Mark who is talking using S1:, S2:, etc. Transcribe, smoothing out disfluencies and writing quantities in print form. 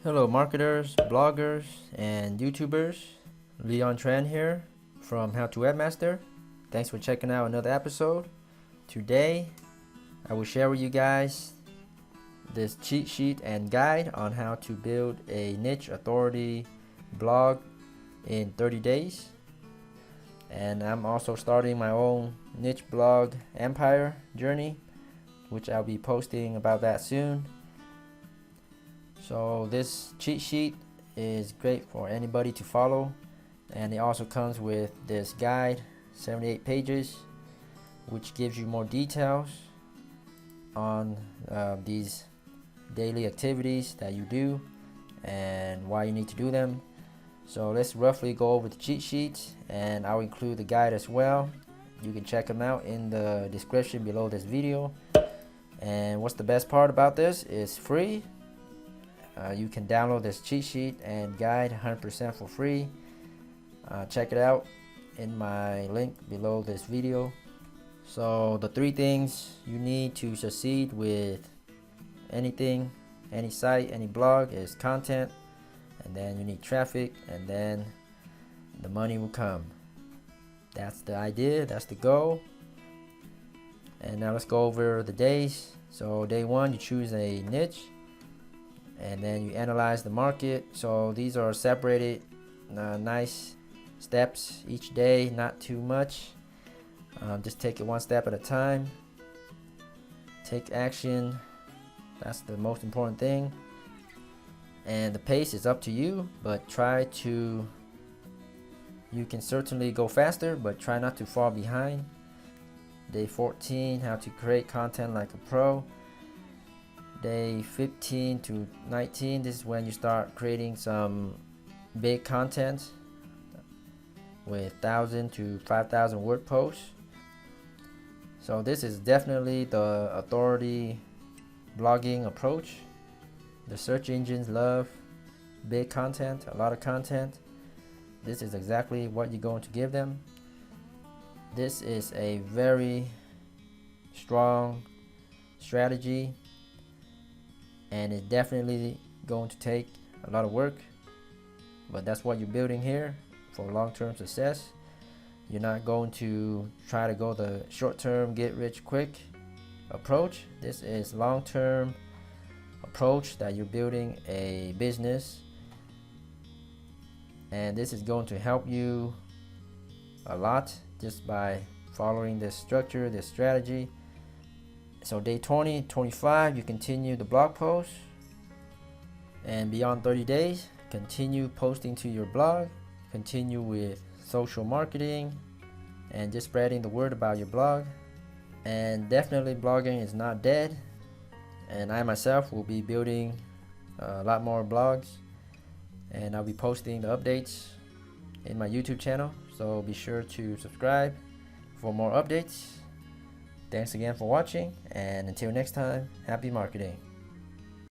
S1: Hello marketers, bloggers, and YouTubers. Leon Tran here from HowToWebmaster. Thanks for checking out another episode. Today, I will share with you guys this cheat sheet and guide on how to build a niche authority blog in 30 days. And I'm also starting my own niche blog empire journey, which I'll be posting about that soon. So this cheat sheet is great for anybody to follow, and it also comes with this guide, 78 pages, which gives you more details on these daily activities that you do and why you need to do them. So let's roughly go over the cheat sheet, and I'll include the guide as well. You can check them out in the description below this video. And what's the best part about this? It's free. You can download this cheat sheet and guide 100% for free. Check it out in my link below this video. So the 3 things you need to succeed with anything, any site, any blog is content, and then you need traffic, and then the money will come. That's the idea, that's the goal. And now let's go over the days. So day 1, you choose a niche, and then you analyze the market. So these are separated nice steps each day, not too much. Just take it one step at a time. Take action, that's the most important thing. And the pace is up to you, but you can certainly go faster, but try not to fall behind. Day 14, how to create content like a pro. Day 15 to 19, this is when you start creating some big content with 1,000 to 5,000 word posts. So this is definitely the authority blogging approach. The search engines love big content, a lot of content. This is exactly what you're going to give them. This is a very strong strategy, and it's definitely going to take a lot of work, but that's what you're building here for long-term success. You're not going to try to go the short-term get rich quick approach. This is long-term approach that you're building a business, and this is going to help you a lot just by following this structure, this strategy. So day 20, 25, you continue the blog post, and beyond 30 days, continue posting to your blog, continue with social marketing, and just spreading the word about your blog. And definitely blogging is not dead, and I myself will be building a lot more blogs, and I'll be posting the updates in my YouTube channel, so be sure to subscribe for more updates. Thanks again for watching, and until next time, happy marketing.